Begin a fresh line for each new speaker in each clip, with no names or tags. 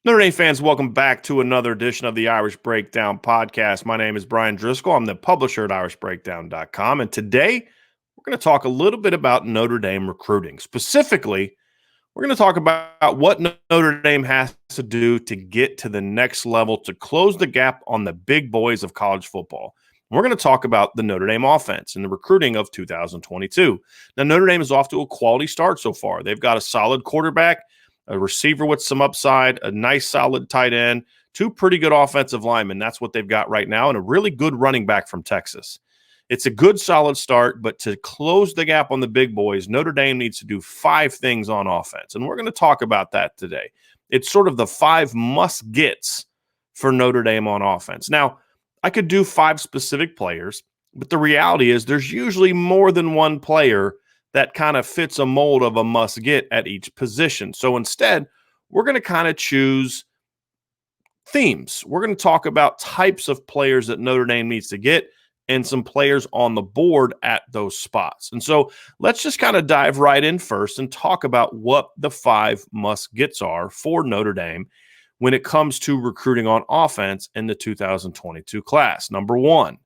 Notre Dame fans, welcome back to another edition of the Irish Breakdown podcast. My name is Brian Driscoll. I'm the publisher at irishbreakdown.com. And today we're going to talk a little bit about Notre Dame recruiting. Specifically, we're going to talk about what Notre Dame has to do to get to the next level to close the gap on the big boys of college football. We're going to talk about the Notre Dame offense and the recruiting of 2022. Now, Notre Dame is off to a quality start so far. They've got a solid quarterback, a receiver with some upside, a nice solid tight end, two pretty good offensive linemen. That's what they've got right now, and a really good running back from Texas. It's a good solid start, but to close the gap on the big boys, Notre Dame needs to do 5 things on offense, and we're going to talk about that today. It's sort of the 5 must-gets for Notre Dame on offense. Now, I could do 5 specific players, but the reality is there's usually more than one player that kind of fits a mold of a must-get at each position. So instead, we're going to kind of choose themes. We're going to talk about types of players that Notre Dame needs to get and some players on the board at those spots. And so let's just kind of dive right in first and talk about what the 5 must-gets are for Notre Dame when it comes to recruiting on offense in the 2022 class. Number 1,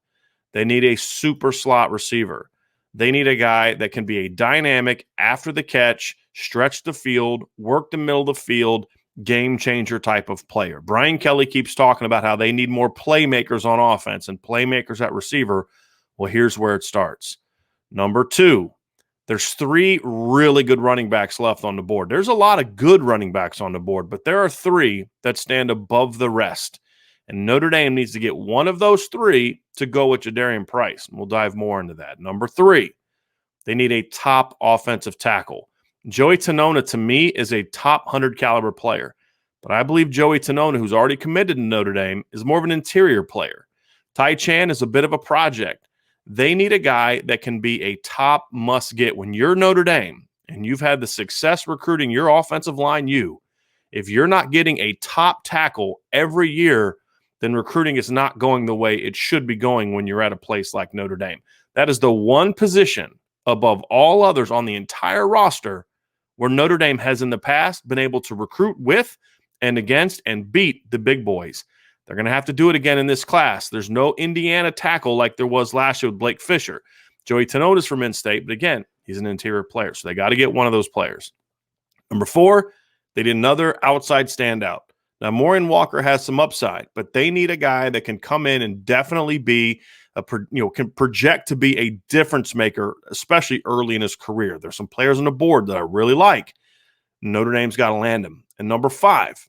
they need a super slot receiver. They need a guy that can be a dynamic after the catch, stretch the field, work the middle of the field, game changer type of player. Brian Kelly keeps talking about how they need more playmakers on offense and playmakers at receiver. Well, here's where it starts. Number 2, there's 3 really good running backs left on the board. There's a lot of good running backs on the board, but there are 3 that stand above the rest. And Notre Dame needs to get one of those 3 to go with Jadarian Price. And we'll dive more into that. Number 3, they need a top offensive tackle. Joey Tanona, to me, is a top 100 caliber player. But I believe Joey Tanona, who's already committed to Notre Dame, is more of an interior player. Ty Chan is a bit of a project. They need a guy that can be a top must-get. When you're Notre Dame and you've had the success recruiting your offensive line, if you're not getting a top tackle every year, then recruiting is not going the way it should be going when you're at a place like Notre Dame. That is the one position above all others on the entire roster where Notre Dame has in the past been able to recruit with and against and beat the big boys. They're going to have to do it again in this class. There's no Indiana tackle like there was last year with Blake Fisher. Joey Tanona is from in-state, but again, he's an interior player, so they got to get one of those players. Number 4, they need another outside standout. Now, Maureen Walker has some upside, but they need a guy that can come in and definitely be can project to be a difference maker, especially early in his career. There's some players on the board that I really like. Notre Dame's got to land him. And number 5,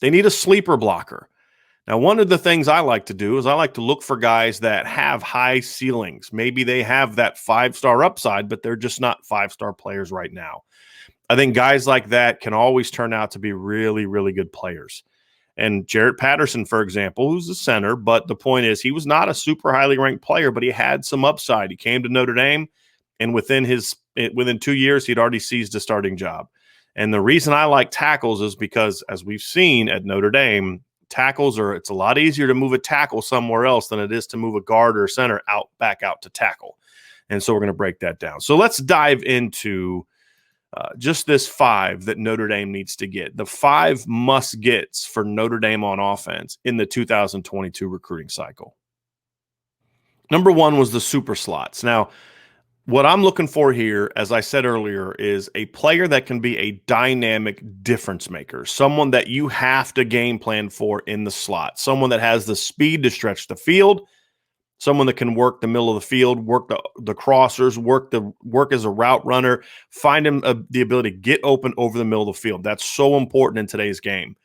they need a sleeper blocker. Now, one of the things I like to do is I like to look for guys that have high ceilings. Maybe they have that 5-star upside, but they're just not 5-star players right now. I think guys like that can always turn out to be really, really good players. And Jarrett Patterson, for example, who's a center, but the point is he was not a super highly ranked player, but he had some upside. He came to Notre Dame, and within 2 years, he'd already seized a starting job. And the reason I like tackles is because, as we've seen at Notre Dame, it's a lot easier to move a tackle somewhere else than it is to move a guard or a center back out to tackle. And so we're going to break that down. So let's dive into just this 5 that Notre Dame needs to get. The 5 must-gets for Notre Dame on offense in the 2022 recruiting cycle. Number 1 was the super slots. Now, what I'm looking for here, as I said earlier, is a player that can be a dynamic difference maker, someone that you have to game plan for in the slot, someone that has the speed to stretch the field, someone that can work the middle of the field, work the crossers, work as a route runner, find him the ability to get open over the middle of the field. That's so important in today's game.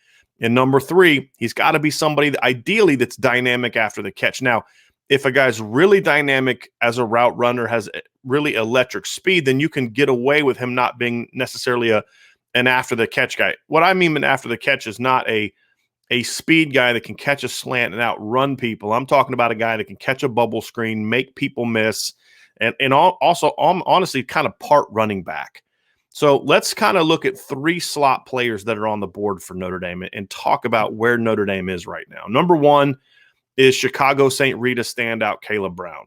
And number 3, he's got to be somebody that ideally that's dynamic after the catch. Now, if a guy's really dynamic as a route runner, has really electric speed, then you can get away with him not being necessarily an after the catch guy. What I mean after the catch is not a speed guy that can catch a slant and outrun people. I'm talking about a guy that can catch a bubble screen, make people miss, and also honestly kind of part running back. So let's kind of look at 3 slot players that are on the board for Notre Dame and talk about where Notre Dame is right now. Number 1 is Chicago St. Rita standout Caleb Brown.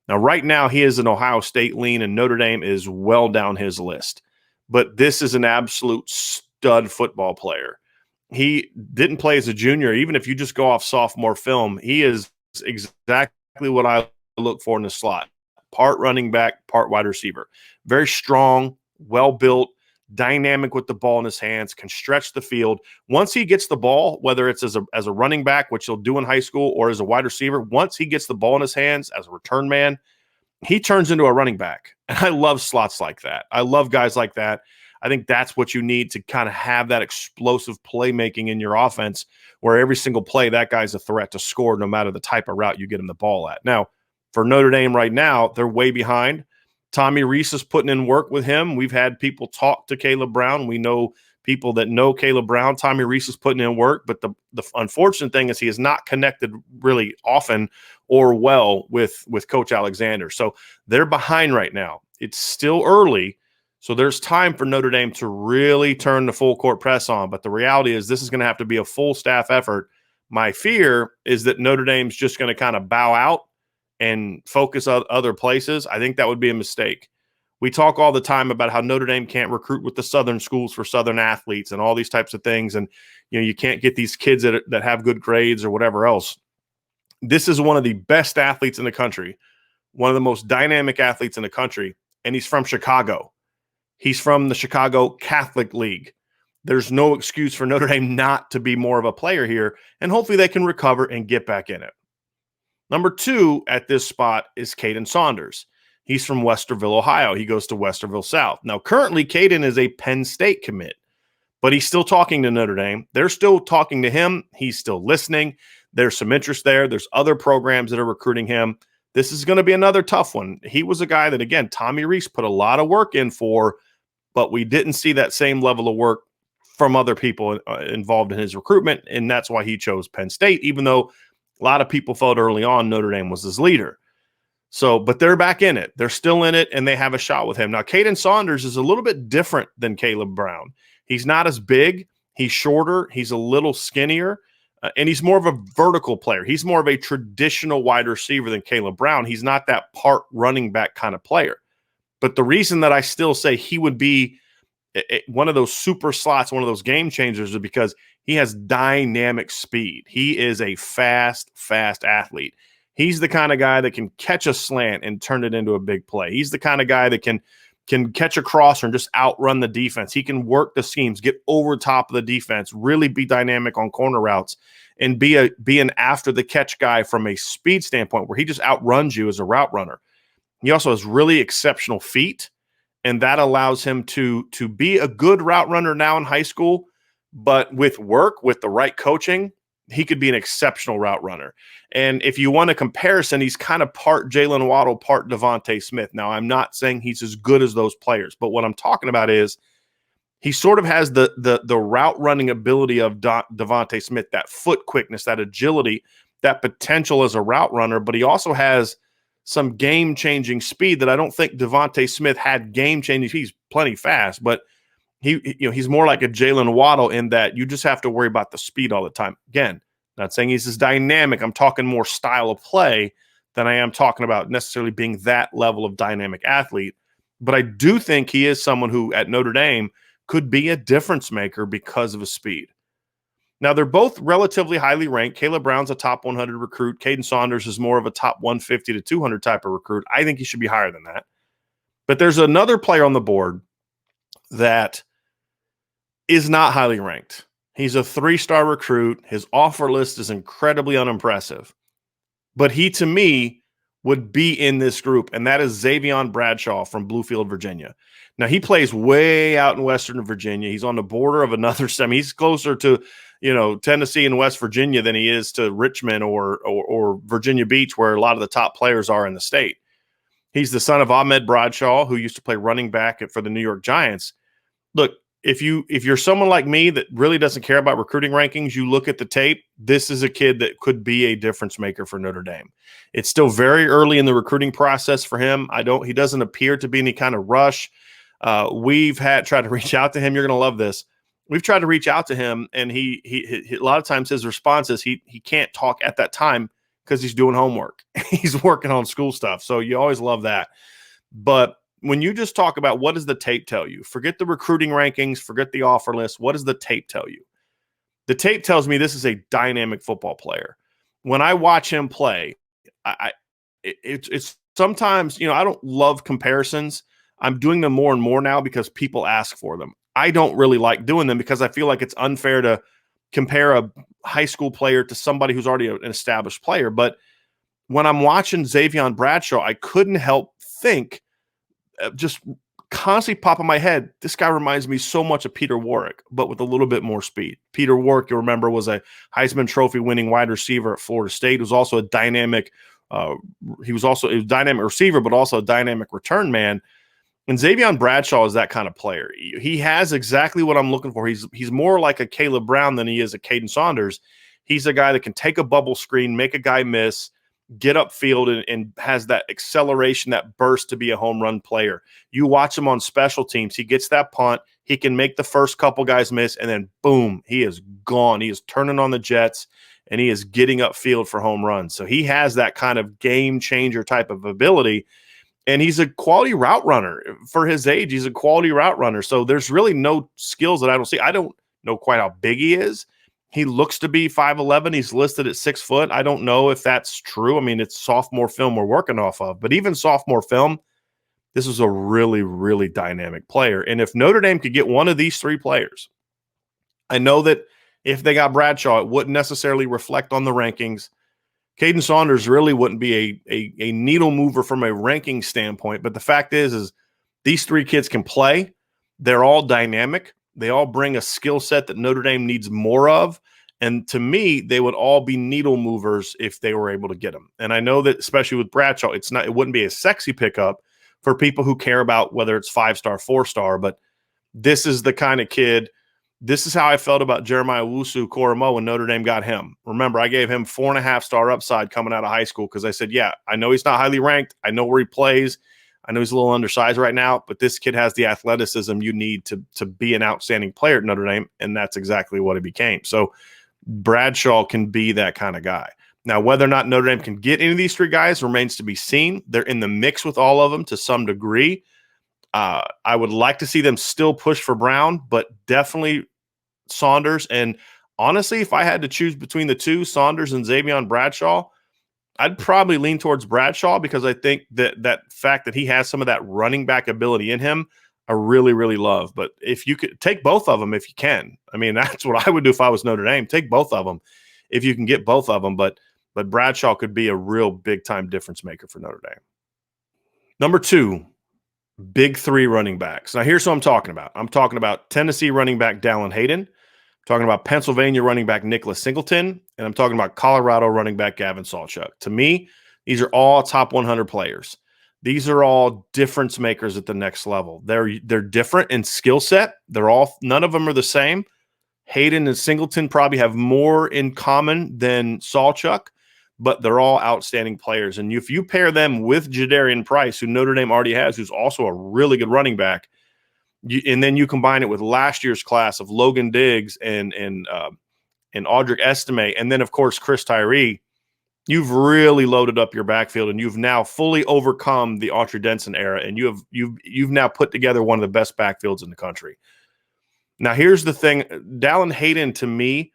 Now, right now, he is an Ohio State lean, and Notre Dame is well down his list. But this is an absolute stud football player. He didn't play as a junior. Even if you just go off sophomore film, he is exactly what I look for in the slot. Part running back, part wide receiver. Very strong, well built, dynamic with the ball in his hands, can stretch the field. Once he gets the ball, whether it's as a running back, which he'll do in high school, or as a wide receiver, once he gets the ball in his hands as a return man, he turns into a running back. And I love slots like that. I love guys like that. I think that's what you need to kind of have that explosive playmaking in your offense where every single play, that guy's a threat to score no matter the type of route you get him the ball at. Now, for Notre Dame right now, they're way behind. Tommy Rees is putting in work with him. We've had people talk to Caleb Brown. We know people that know Caleb Brown. Tommy Rees is putting in work, but the unfortunate thing is he is not connected really often or well with Coach Alexander. So they're behind right now. It's still early, so there's time for Notre Dame to really turn the full court press on. But the reality is this is going to have to be a full staff effort. My fear is that Notre Dame's just going to kind of bow out and focus on other places. I think that would be a mistake. We talk all the time about how Notre Dame can't recruit with the Southern schools for Southern athletes and all these types of things. And, you can't get these kids that have good grades or whatever else. This is one of the best athletes in the country, one of the most dynamic athletes in the country, and he's from Chicago. He's from the Chicago Catholic League. There's no excuse for Notre Dame not to be more of a player here, and hopefully they can recover and get back in it. Number 2 at this spot is Caden Saunders. He's from Westerville, Ohio. He goes to Westerville South. Now, currently, Caden is a Penn State commit, but he's still talking to Notre Dame. They're still talking to him. He's still listening. There's some interest there. There's other programs that are recruiting him. This is going to be another tough one. He was a guy that, again, Tommy Rees put a lot of work in for, but we didn't see that same level of work from other people involved in his recruitment, and that's why he chose Penn State, even though a lot of people felt early on Notre Dame was his leader. So, but they're back in it. They're still in it, and they have a shot with him. Now, Caden Saunders is a little bit different than Caleb Brown. He's not as big. He's shorter. He's a little skinnier. And he's more of a vertical player. He's more of a traditional wide receiver than Caleb Brown. He's not that part running back kind of player. But the reason that I still say he would be one of those super slots, one of those game changers, is because he has dynamic speed. He is a fast athlete. He's the kind of guy that can catch a slant and turn it into a big play. He's the kind of guy that can catch a crosser and just outrun the defense. He can work the schemes, get over top of the defense, really be dynamic on corner routes, and be an after the catch guy from a speed standpoint where he just outruns you as a route runner. He also has really exceptional feet, and that allows him to be a good route runner now in high school, but with work, with the right coaching, he could be an exceptional route runner. And if you want a comparison, he's kind of part Jalen Waddle, part Devontae Smith. Now, I'm not saying he's as good as those players, but what I'm talking about is he sort of has the route running ability of Devontae Smith, that foot quickness, that agility, that potential as a route runner, but he also has some game-changing speed that I don't think Devontae Smith had game-changing. He's plenty fast, but he's more like a Jalen Waddle in that you just have to worry about the speed all the time. Again, not saying he's as dynamic. I'm talking more style of play than I am talking about necessarily being that level of dynamic athlete. But I do think he is someone who at Notre Dame could be a difference maker because of his speed. Now, they're both relatively highly ranked. Caleb Brown's a top 100 recruit. Caden Saunders is more of a top 150 to 200 type of recruit. I think he should be higher than that. But there's another player on the board that is not highly ranked. He's a 3-star recruit. His offer list is incredibly unimpressive. But he, to me, would be in this group, and that is Xavion Bradshaw from Bluefield, Virginia. Now, he plays way out in Western Virginia. He's on the border of another – I mean, he's closer to, Tennessee and West Virginia than he is to Richmond or Virginia Beach, where a lot of the top players are in the state. He's the son of Ahmed Bradshaw, who used to play running back for the New York Giants. Look, if you're someone like me that really doesn't care about recruiting rankings, you look at the tape, this is a kid that could be a difference maker for Notre Dame. It's still very early in the recruiting process for him. He doesn't appear to be any kind of rush. We've tried to reach out to him. You're going to love this. We've tried to reach out to him, and he a lot of times his response is he can't talk at that time because he's doing homework. He's working on school stuff. So you always love that. But when you just talk about what does the tape tell you, forget the recruiting rankings, forget the offer list. What does the tape tell you? The tape tells me this is a dynamic football player. When I watch him play, it's sometimes, I don't love comparisons. I'm doing them more and more now because people ask for them. I don't really like doing them because I feel like it's unfair to compare a high school player to somebody who's already an established player. But when I'm watching Xavion Bradshaw, I couldn't help think, just constantly pop in my head, this guy reminds me so much of Peter Warrick, but with a little bit more speed. Peter Warrick, you remember, was a Heisman Trophy winning wide receiver at Florida State. He was also a dynamic dynamic receiver, but also a dynamic return man. And Xavion Bradshaw is that kind of player. He has exactly what I'm looking for. He's more like a Caleb Brown than he is a Caden Saunders. He's a guy that can take a bubble screen, make a guy miss, get upfield, and has that acceleration, that burst to be a home run player. You watch him on special teams. He gets that punt. He can make the first couple guys miss, and then boom, he is gone. He is turning on the jets, and he is getting upfield for home runs. So he has that kind of game changer type of ability. And he's a quality route runner for his age. He's a quality route runner. So there's really no skills that I don't see. I don't know quite how big he is. He looks to be 5'11". He's listed at 6 foot. I don't know if that's true. I mean, it's sophomore film we're working off of. But even sophomore film, this is a really, really dynamic player. And if Notre Dame could get one of these three players, I know that if they got Bradshaw, it wouldn't necessarily reflect on the rankings. Caden Saunders really wouldn't be a needle mover from a ranking standpoint. But the fact is these three kids can play. They're all dynamic. They all bring a skill set that Notre Dame needs more of. And to me, they would all be needle movers if they were able to get them. And I know that especially with Bradshaw, it wouldn't be a sexy pickup for people who care about whether it's 5-star, 4-star. But this is the kind of kid. This is how I felt about Jeremiah Owusu-Koramoah when Notre Dame got him. Remember, I gave him 4.5-star upside coming out of high school because I said, yeah, I know he's not highly ranked. I know where he plays. I know he's a little undersized right now, but this kid has the athleticism you need to be an outstanding player at Notre Dame, and that's exactly what he became. So Bradshaw can be that kind of guy. Now, whether or not Notre Dame can get any of these three guys remains to be seen. They're in the mix with all of them to some degree. I would like to see them still push for Brown, but definitely Saunders. And honestly, if I had to choose between the two, Saunders and Xavion Bradshaw, I'd probably lean towards Bradshaw because I think that fact that he has some of that running back ability in him, I really, really love. But if you could take both of them, if you can, I mean, that's what I would do if I was Notre Dame. Take both of them if you can get both of them. But Bradshaw could be a real big time difference maker for Notre Dame. Number 2. Big 3 running backs. Now, here's what I'm talking about. I'm talking about Tennessee running back Dallin Hayden. I'm talking about Pennsylvania running back Nicholas Singleton. And I'm talking about Colorado running back Gavin Sawchuk. To me, these are all top 100 players. These are all difference makers at the next level. They're different in skill set. None of them are the same. Hayden and Singleton probably have more in common than Sawchuk, but they're all outstanding players. And if you pair them with Jadarian Price, who Notre Dame already has, who's also a really good running back, and then you combine it with last year's class of Logan Diggs and Audric Estime, and then, of course, Chris Tyree, you've really loaded up your backfield, and you've now fully overcome the Autry Denson era, and you've now put together one of the best backfields in the country. Now, here's the thing. Dallin Hayden, to me,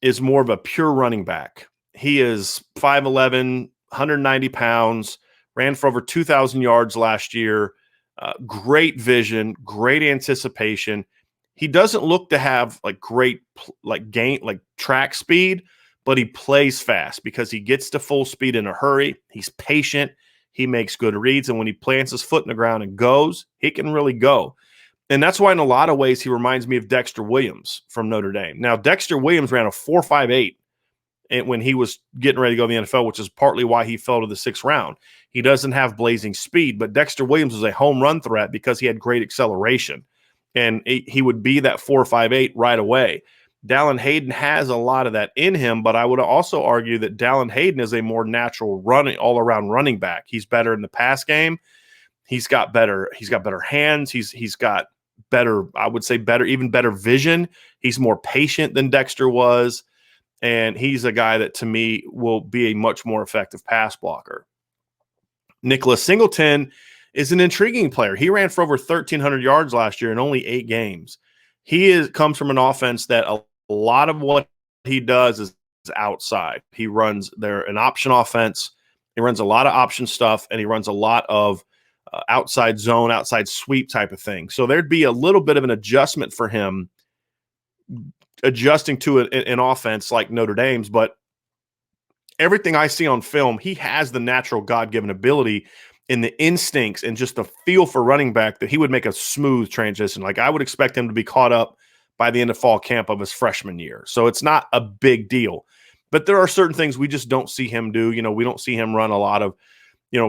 is more of a pure running back. He is 5'11", 190 pounds, ran for over 2,000 yards last year. Great vision, great anticipation. He doesn't look to have great track speed, but he plays fast because he gets to full speed in a hurry. He's patient. He makes good reads, and when he plants his foot in the ground and goes, he can really go. And that's why in a lot of ways he reminds me of Dexter Williams from Notre Dame. Now, Dexter Williams ran a 4.58 when he was getting ready to go to the NFL, which is partly why he fell to the 6th round. He doesn't have blazing speed, but Dexter Williams was a home run threat because he had great acceleration, and he would be that 4.58 right away. Dallin Hayden has a lot of that in him, but I would also argue that Dallin Hayden is a more natural all-around running back. He's better in the pass game. He's got better hands. He's got better, I would say even better vision. He's more patient than Dexter was. And he's a guy that, to me, will be a much more effective pass blocker. Nicholas Singleton is an intriguing player. He ran for over 1,300 yards last year in only 8 games. He comes from an offense that A lot of what he does is outside. He runs an option offense. He runs a lot of option stuff, and he runs a lot of outside zone, outside sweep type of thing. So there'd be a little bit of an adjustment for him adjusting to an offense like Notre Dame's, but everything I see on film, he has the natural God-given ability and the instincts and just the feel for running back that he would make a smooth transition. Like, I would expect him to be caught up by the end of fall camp of his freshman year. So it's not a big deal. But there are certain things we just don't see him do. You know, we don't see him run a lot of,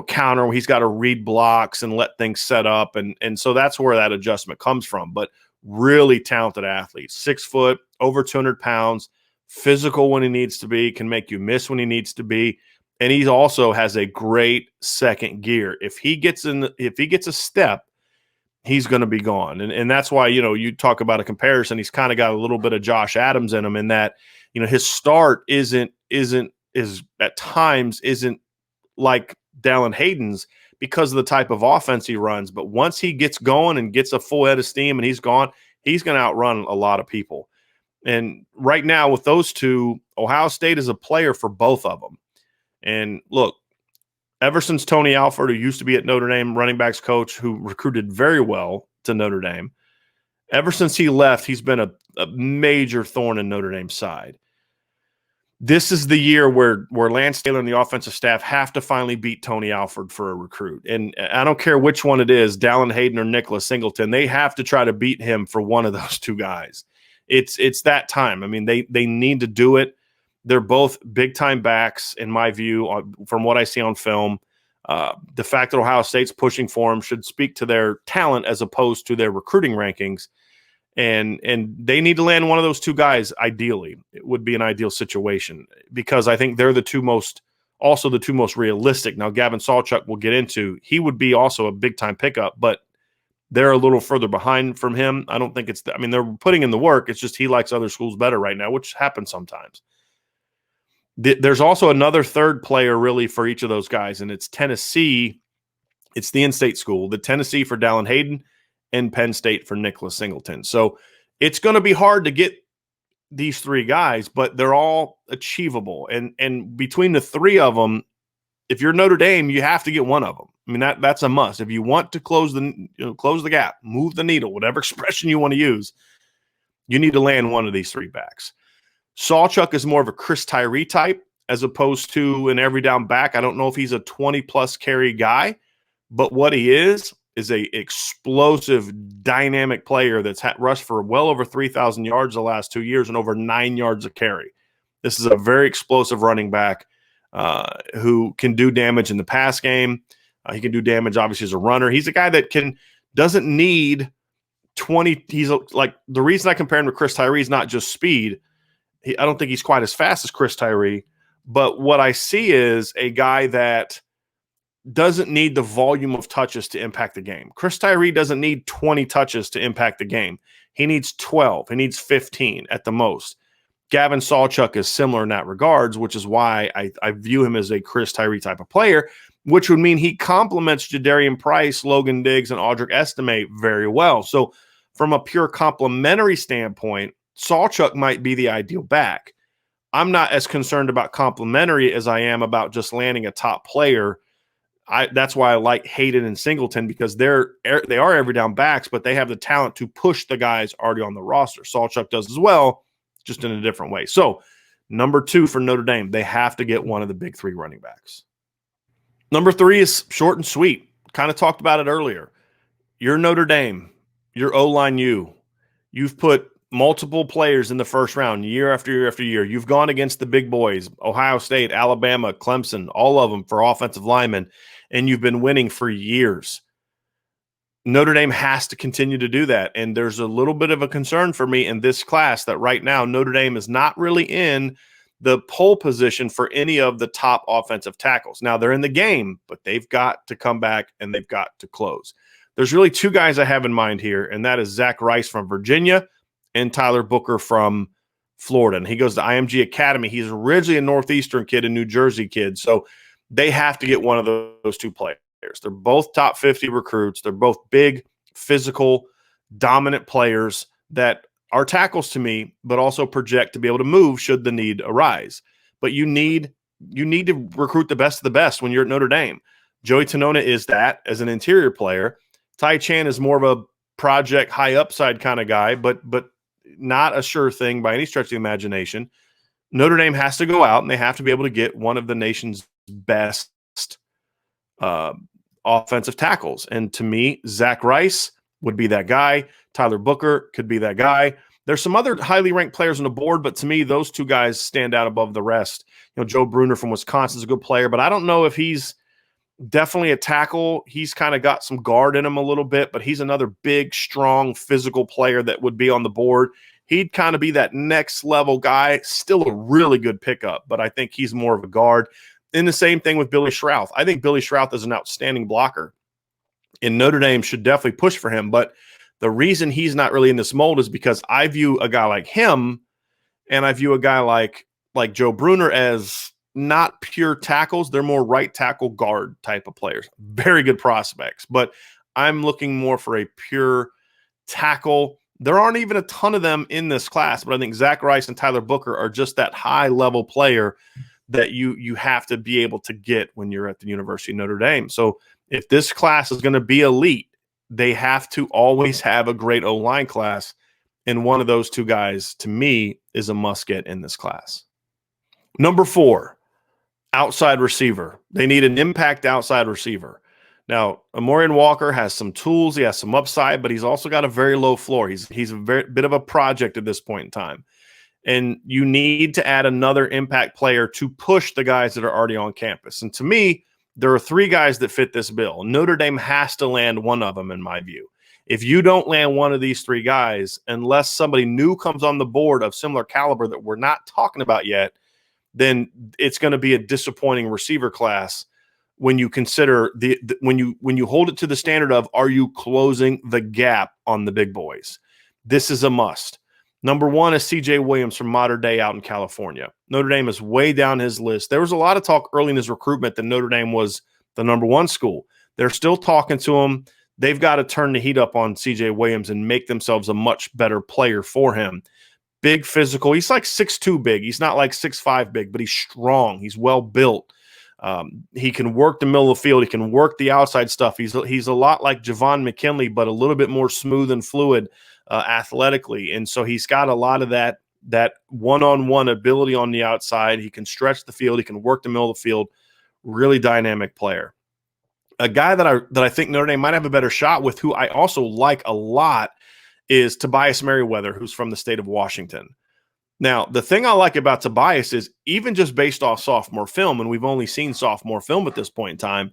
counter where he's got to read blocks and let things set up. And so that's where that adjustment comes from. But really talented athlete, 6 foot, over 200 pounds, physical when he needs to be, can make you miss when he needs to be. And he also has a great second gear. If he gets a step, he's going to be gone. And that's why, you talk about a comparison. He's kind of got a little bit of Josh Adams in him in that, his start isn't at times isn't like Dallin Hayden's because of the type of offense he runs. But once he gets going and gets a full head of steam and he's gone, he's going to outrun a lot of people. And right now with those two, Ohio State is a player for both of them. And look, ever since Tony Alford, who used to be at Notre Dame, running backs coach, who recruited very well to Notre Dame, ever since he left, he's been a major thorn in Notre Dame's side. This is the year where Lance Taylor and the offensive staff have to finally beat Tony Alford for a recruit. And I don't care which one it is, Dallin Hayden or Nicholas Singleton, they have to try to beat him for one of those two guys. It's that time. I mean, they need to do it. They're both big-time backs, in my view, from what I see on film. The fact that Ohio State's pushing for them should speak to their talent as opposed to their recruiting rankings. And they need to land one of those two guys, ideally. It would be an ideal situation because I think they're the two most realistic. Now, Gavin Sawchuk we'll get into. He would be also a big-time pickup, but they're a little further behind from him. I don't think they're putting in the work. It's just he likes other schools better right now, which happens sometimes. There's also another third player really for each of those guys, and it's Tennessee. It's the in-state school, the Tennessee for Dallin Hayden and Penn State for Nicholas Singleton. So it's going to be hard to get these three guys, but they're all achievable. And between the three of them, if you're Notre Dame, you have to get one of them. I mean, that's a must. If you want to close the gap, move the needle, whatever expression you want to use, you need to land one of these three backs. Sawchuk is more of a Chris Tyree type as opposed to an every down back. I don't know if he's a 20-plus carry guy, but what he is a explosive, dynamic player that's rushed for well over 3,000 yards the last 2 years and over 9 yards a carry. This is a very explosive running back who can do damage in the pass game. He can do damage, obviously, as a runner. He's a guy that doesn't need 20. He's like the reason I compare him to Chris Tyree is not just speed. I don't think he's quite as fast as Chris Tyree, but what I see is a guy that doesn't need the volume of touches to impact the game. Chris Tyree doesn't need 20 touches to impact the game. He needs 12. He needs 15 at the most. Gavin Sawchuk is similar in that regards, which is why I view him as a Chris Tyree type of player, which would mean he complements Jadarian Price, Logan Diggs, and Audric Estime very well. So from a pure complementary standpoint, Sawchuk might be the ideal back. I'm not as concerned about complementary as I am about just landing a top player. That's why I like Hayden and Singleton because they are every down backs, but they have the talent to push the guys already on the roster. Sawchuk does as well, just in a different way. So number 2 for Notre Dame, they have to get one of the big 3 running backs. Number 3 is short and sweet. Kind of talked about it earlier. You're Notre Dame. You're O-line You've put multiple players in the first round year after year after year. You've gone against the big boys, Ohio State, Alabama, Clemson, all of them for offensive linemen, and you've been winning for years. Notre Dame has to continue to do that, and there's a little bit of a concern for me in this class that right now Notre Dame is not really in the pole position for any of the top offensive tackles. Now, they're in the game, but they've got to come back and they've got to close. There's really 2 guys I have in mind here, and that is Zach Rice from Virginia and Tyler Booker from Florida. And he goes to IMG Academy. He's originally a Northeastern kid, a New Jersey kid. So they have to get one of those 2 players. They're both top 50 recruits. They're both big, physical, dominant players that are tackles to me, but also project to be able to move should the need arise. But you need to recruit the best of the best when you're at Notre Dame. Joey Tanona is that as an interior player. Ty Chan is more of a project high upside kind of guy, but not a sure thing by any stretch of the imagination. Notre Dame has to go out and they have to be able to get one of the nation's best offensive tackles. And to me, Zach Rice would be that guy. Tyler Booker could be that guy. There's some other highly ranked players on the board, but to me, those two guys stand out above the rest. Joe Bruner from Wisconsin is a good player, but I don't know if he's definitely a tackle. He's kind of got some guard in him a little bit, but he's another big, strong, physical player that would be on the board. He'd kind of be that next level guy, still a really good pickup, but I think he's more of a guard. And the same thing with Billy Schrouth. I think Billy Schrouth is an outstanding blocker, and Notre Dame should definitely push for him. But the reason he's not really in this mold is because I view a guy like him and I view a guy like Joe Bruner as not pure tackles. They're more right tackle guard type of players. Very good prospects, but I'm looking more for a pure tackle. There aren't even a ton of them in this class, but I think Zach Rice and Tyler Booker are just that high level player that you have to be able to get when you're at the University of Notre Dame. So if this class is going to be elite, they have to always have a great O-line class. And one of those two guys, to me, is a must get in this class. Number 4, outside receiver. They need an impact outside receiver. Now, Amorian Walker has some tools. He has some upside, but he's also got a very low floor. He's a very bit of a project at this point in time. And you need to add another impact player to push the guys that are already on campus. And to me, there are 3 guys that fit this bill. Notre Dame has to land one of them, in my view. If you don't land one of these 3 guys, unless somebody new comes on the board of similar caliber that we're not talking about yet, then it's going to be a disappointing receiver class when you consider when you hold it to the standard of, are you closing the gap on the big boys? This is a must. Number 1 is CJ Williams from Mater Dei out in California. Notre Dame is way down his list. There was a lot of talk early in his recruitment that Notre Dame was the number 1 school. They're still talking to him. They've got to turn the heat up on CJ Williams and make themselves a much better player for him. Big physical. He's like 6'2" big. He's not like 6'5" big, but he's strong. He's well built. He can work the middle of the field. He can work the outside stuff. He's a lot like Javon McKinley, but a little bit more smooth and fluid athletically. And so he's got a lot of that one-on-one ability on the outside. He can stretch the field. He can work the middle of the field. Really dynamic player. A guy that I think Notre Dame might have a better shot with, who I also like a lot, is Tobias Merriweather, who's from the state of Washington. Now, the thing I like about Tobias is, even just based off sophomore film, and we've only seen sophomore film at this point in time,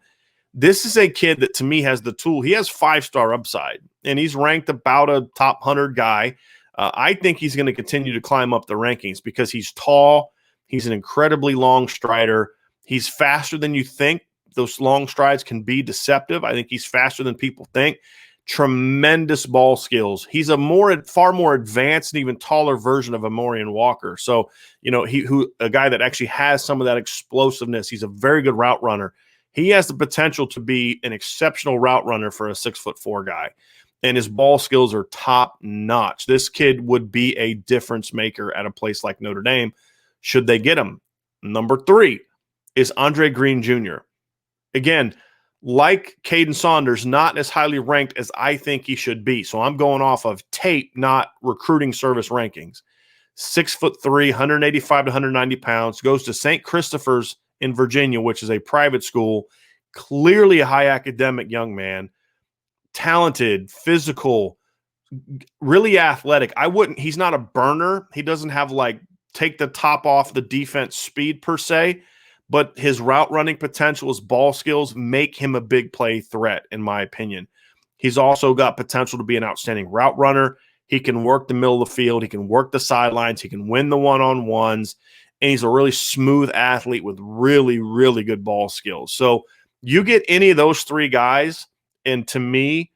this is a kid that to me has the tool. He has 5-star upside, and he's ranked about a top 100 guy. I think he's going to continue to climb up the rankings because he's tall. He's an incredibly long strider. He's faster than you think. Those long strides can be deceptive. I think he's faster than people think. Tremendous ball skills. He's a far more advanced and even taller version of Amorian Walker. So, a guy that actually has some of that explosiveness. He's a very good route runner. He has the potential to be an exceptional route runner for a 6'4" guy, and his ball skills are top notch. This kid would be a difference maker at a place like Notre Dame, should they get him. Number 3 is Andre Green Jr. Again, like Caden Saunders, not as highly ranked as I think he should be. So I'm going off of tape, not recruiting service rankings. 6'3", 185 to 190 pounds, goes to St. Christopher's in Virginia, which is a private school. Clearly a high academic young man, talented, physical, really athletic. He's not a burner. He doesn't have take the top off the defense speed per se, but his route running potential, his ball skills make him a big play threat, in my opinion. He's also got potential to be an outstanding route runner. He can work the middle of the field. He can work the sidelines. He can win the one-on-ones. And he's a really smooth athlete with really, really good ball skills. So you get any of those 3 guys, and to me,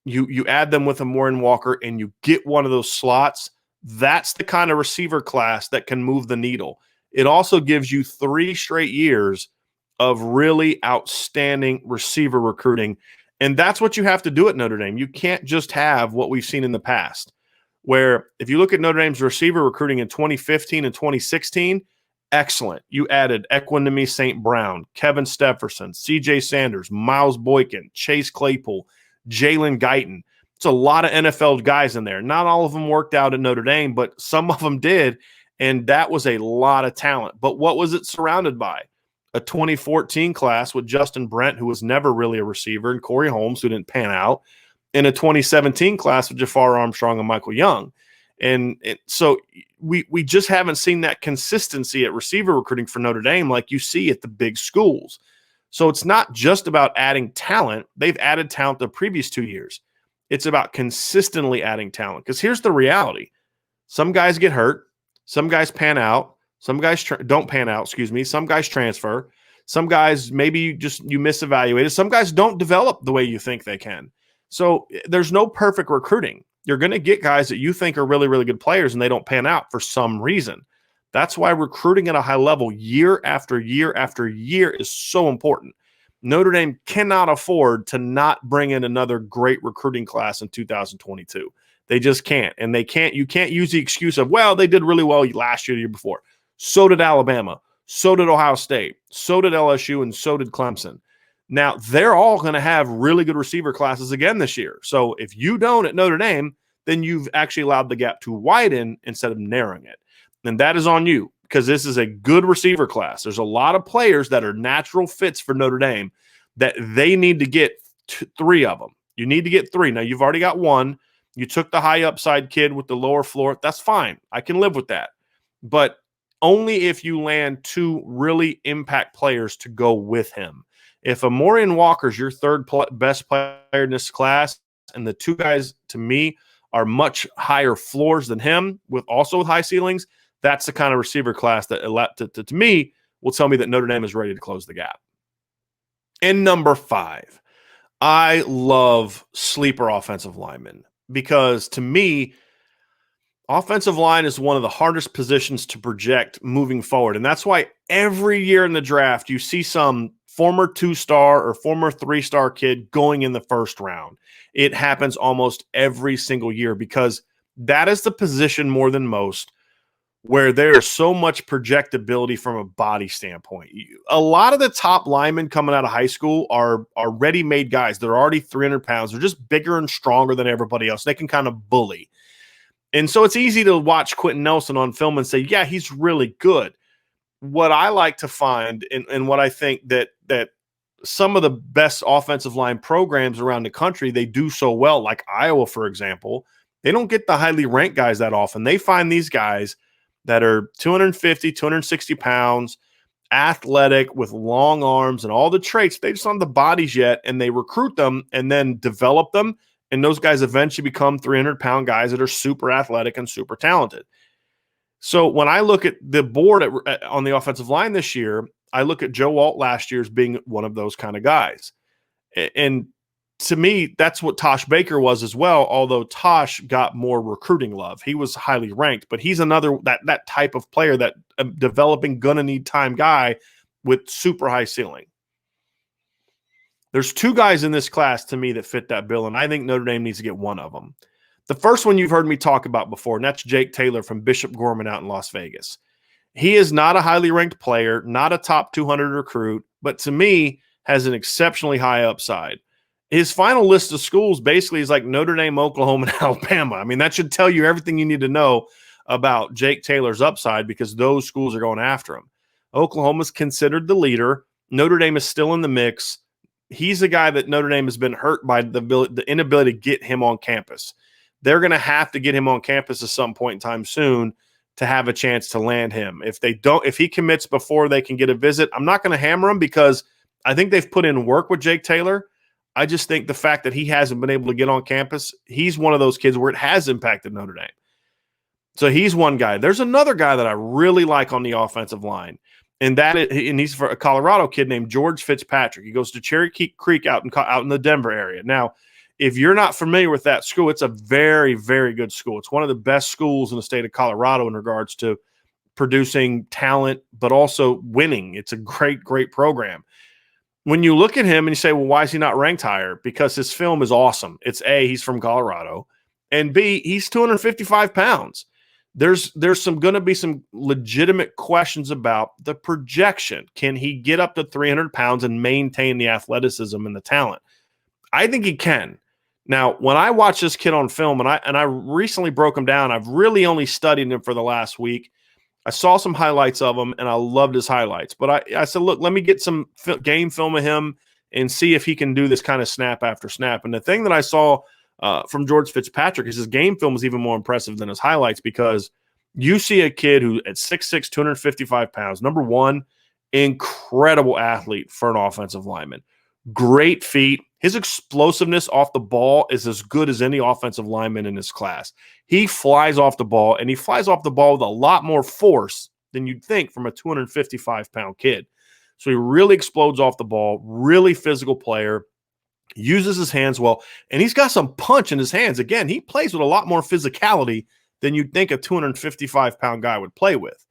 you add them with Amorian Walker and you get one of those slots, that's the kind of receiver class that can move the needle. It also gives you 3 straight years of really outstanding receiver recruiting. And that's what you have to do at Notre Dame. You can't just have what we've seen in the past. where if you look at Notre Dame's receiver recruiting in 2015 and 2016, excellent. You added Equanimous St. Brown, Kevin Stepherson, C.J. Sanders, Miles Boykin, Chase Claypool, Jalen Guyton. It's a lot of NFL guys in there. Not all of them worked out at Notre Dame, but some of them did, and that was a lot of talent. But what was it surrounded by? A 2014 class with Justin Brent, who was never really a receiver, and Corey Holmes, who didn't pan out, and a 2017 class with Jafar Armstrong and Michael Young. And so we just haven't seen that consistency at receiver recruiting for Notre Dame like you see at the big schools. So it's not just about adding talent. They've added talent the previous 2 years. It's about consistently adding talent. Because here's the reality. Some guys get hurt. Some guys pan out. Some guys don't pan out, Some guys transfer. Some guys maybe you misevaluated. Some guys don't develop the way you think they can. So there's no perfect recruiting. You're going to get guys that you think are really, really good players and they don't pan out for some reason. That's why recruiting at a high level year after year after year is so important. Notre Dame cannot afford to not bring in another great recruiting class in 2022. They just can't. And you can't use the excuse of, well, they did really well last year, the year before. So did Alabama. So did Ohio State. So did LSU. And so did Clemson. Now, they're all going to have really good receiver classes again this year. So if you don't at Notre Dame, then you've actually allowed the gap to widen instead of narrowing it. And that is on you because this is a good receiver class. There's a lot of players that are natural fits for Notre Dame that they need to get three of them. You need to get three. Now, you've already got one. You took the high upside kid with the lower floor. That's fine. I can live with that. But only if you land two really impact players to go with him. If Amorian Walker's your third best player in this class, and the two guys, to me, are much higher floors than him, with high ceilings, that's the kind of receiver class that, to me, will tell me that Notre Dame is ready to close the gap. And number 5, I love sleeper offensive linemen because, to me, offensive line is one of the hardest positions to project moving forward. And that's why every year in the draft, you see some former 2-star or former 3-star kid going in the first round. It happens almost every single year because that is the position more than most where there's so much projectability from a body standpoint. A lot of the top linemen coming out of high school are ready-made guys. They're already 300 pounds. They're just bigger and stronger than everybody else. They can kind of bully. And so it's easy to watch Quentin Nelson on film and say, yeah, he's really good. What I like to find and what I think that some of the best offensive line programs around the country, they do so well, like Iowa, for example, they don't get the highly ranked guys that often. They find these guys that are 250, 260 pounds, athletic with long arms and all the traits. They just don't have the bodies yet, and they recruit them and then develop them. And those guys eventually become 300-pound guys that are super athletic and super talented. So when I look at the board on the offensive line this year, I look at Joe Alt last year as being one of those kind of guys. And to me, that's what Tosh Baker was as well, although Tosh got more recruiting love. He was highly ranked, but he's another that type of player that developing gonna need time guy with super high ceiling. There's 2 guys in this class to me that fit that bill, and I think Notre Dame needs to get one of them. The first one you've heard me talk about before, and that's Jake Taylor from Bishop Gorman out in Las Vegas. He is not a highly ranked player, not a top 200 recruit, but to me has an exceptionally high upside. His final list of schools basically is like Notre Dame, Oklahoma, and Alabama. I mean, that should tell you everything you need to know about Jake Taylor's upside because those schools are going after him. Oklahoma's considered the leader. Notre Dame is still in the mix. He's a guy that Notre Dame has been hurt by the inability to get him on campus. They're going to have to get him on campus at some point in time soon to have a chance to land him. If he commits before they can get a visit, I'm not going to hammer him because I think they've put in work with Jake Taylor. I just think the fact that he hasn't been able to get on campus, he's one of those kids where it has impacted Notre Dame. So he's one guy. There's another guy that I really like on the offensive line, and he's for a Colorado kid named George Fitzpatrick. He goes to Cherry Creek out in the Denver area. Now, if you're not familiar with that school, it's a very, very good school. It's one of the best schools in the state of Colorado in regards to producing talent, but also winning. It's a great, great program. When you look at him and you say, well, why is he not ranked higher? Because his film is awesome. He's from Colorado, and B, he's 255 pounds. There's going to be some legitimate questions about the projection. Can he get up to 300 pounds and maintain the athleticism and the talent? I think he can. Now, when I watch this kid on film, and I recently broke him down, I've really only studied him for the last week. I saw some highlights of him, and I loved his highlights. But I said, look, let me get some game film of him and see if he can do this kind of snap after snap. And the thing that I saw from George Fitzpatrick is his game film is even more impressive than his highlights, because you see a kid who at 6'6", 255 pounds, number one, incredible athlete for an offensive lineman. Great feet. His explosiveness off the ball is as good as any offensive lineman in his class. He flies off the ball, and he flies off the ball with a lot more force than you'd think from a 255-pound kid. So he really explodes off the ball, really physical player, uses his hands well, and he's got some punch in his hands. Again, he plays with a lot more physicality than you'd think a 255-pound guy would play with.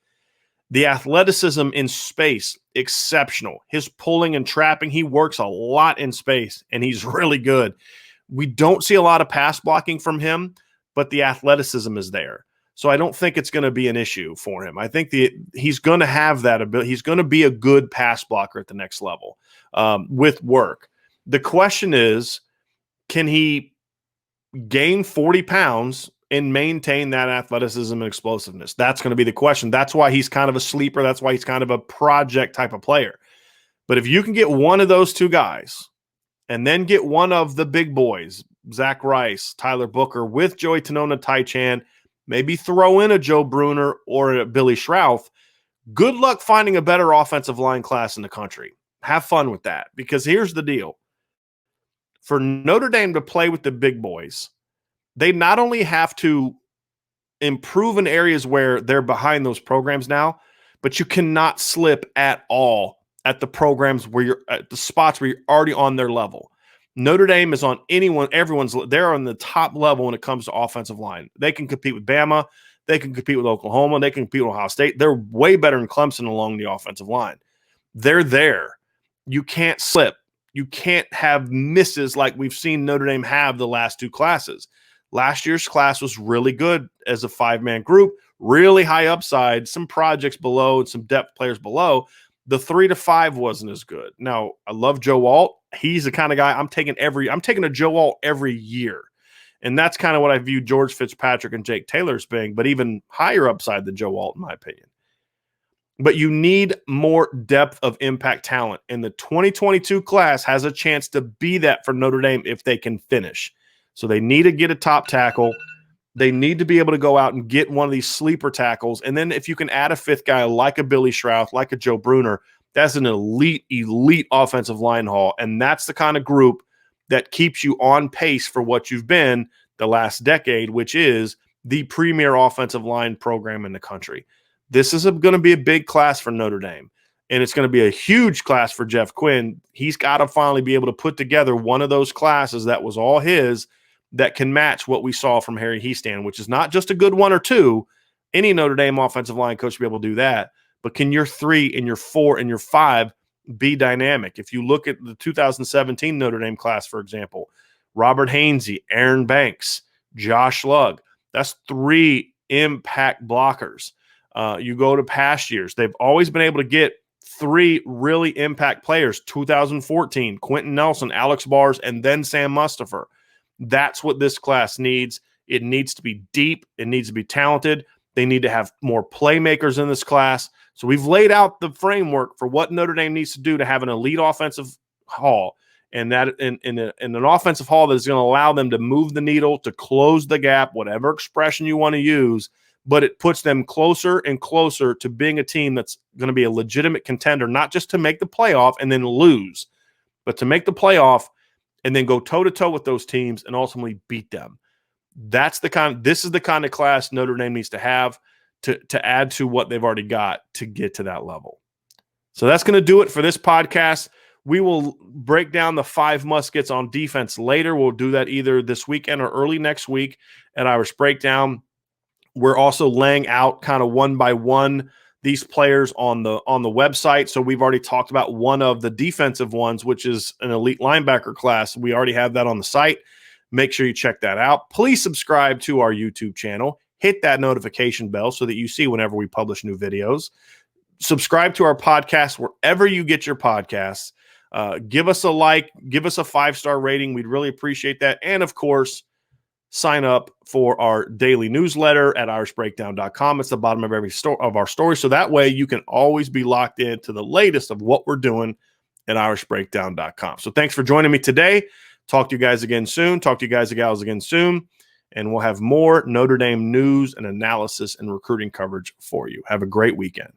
The athleticism in space, exceptional. His pulling and trapping, he works a lot in space, and he's really good. We don't see a lot of pass blocking from him, but the athleticism is there. So I don't think it's going to be an issue for him. I think he's going to have that ability. He's going to be a good pass blocker at the next level with work. The question is, can he gain 40 pounds and maintain that athleticism and explosiveness? That's going to be the question. That's why he's kind of a sleeper. That's why he's kind of a project type of player. But if you can get one of those two guys and then get one of the big boys, Zach Rice, Tyler Booker, with Joey Tanona, Tychan, maybe throw in a Joe Bruner or a Billy Schrauth, good luck finding a better offensive line class in the country. Have fun with that, because here's the deal. For Notre Dame to play with the big boys, they not only have to improve in areas where they're behind those programs now, but you cannot slip at all at the programs where you're at the spots where you're already on their level. Notre Dame is on they're on the top level when it comes to offensive line. They can compete with Bama. They can compete with Oklahoma. They can compete with Ohio State. They're way better than Clemson along the offensive line. They're there. You can't slip. You can't have misses like we've seen Notre Dame have the last two classes. Last year's class was really good as a five-man group, really high upside, some projects below and some depth players below. The 3 to 5 wasn't as good. Now, I love Joe Alt. He's the kind of guy I'm taking a Joe Alt every year. And that's kind of what I view George Fitzpatrick and Jake Taylor as being, but even higher upside than Joe Alt, in my opinion. But you need more depth of impact talent. And the 2022 class has a chance to be that for Notre Dame if they can finish. So they need to get a top tackle. They need to be able to go out and get one of these sleeper tackles. And then if you can add a fifth guy like a Billy Schrauth, like a Joe Bruner, that's an elite offensive line haul. And that's the kind of group that keeps you on pace for what you've been the last decade, which is the premier offensive line program in the country. This is going to be a big class for Notre Dame, and it's going to be a huge class for Jeff Quinn. He's got to finally be able to put together one of those classes that was all his that can match what we saw from Harry Hiestand, which is not just a good one or two. Any Notre Dame offensive line coach will be able to do that, but can your 3 and your 4 and your 5 be dynamic? If you look at the 2017 Notre Dame class, for example, Robert Hainsey, Aaron Banks, Josh Lugg, that's 3 impact blockers. You go to past years, they've always been able to get 3 really impact players. 2014, Quentin Nelson, Alex Bars, and then Sam Mustipher. That's what this class needs. It needs to be deep. It needs to be talented. They need to have more playmakers in this class. So we've laid out the framework for what Notre Dame needs to do to have an elite offensive haul, and that in an offensive haul that is going to allow them to move the needle, to close the gap, whatever expression you want to use, but it puts them closer and closer to being a team that's going to be a legitimate contender, not just to make the playoff and then lose, but to make the playoff and then go toe-to-toe with those teams and ultimately beat them. This is the kind of class Notre Dame needs to have to add to what they've already got to get to that level. So that's going to do it for this podcast. We will break down the 5 muskets on defense later. We'll do that either this weekend or early next week at Irish Breakdown. We're also laying out kind of one by one these players on the website. So we've already talked about one of the defensive ones, which is an elite linebacker class. We already have that on the site. Make sure you check that out. Please subscribe to our YouTube channel. Hit that notification bell so that you see whenever we publish new videos. Subscribe to our podcast wherever you get your podcasts. Give us a like, give us a 5-star rating. We'd really appreciate that. And of course, sign up for our daily newsletter at irishbreakdown.com. It's the bottom of every of our story. So that way you can always be locked into the latest of what we're doing at irishbreakdown.com. So thanks for joining me today. Talk to you guys again soon. Talk to you guys and gals again soon. And we'll have more Notre Dame news and analysis and recruiting coverage for you. Have a great weekend.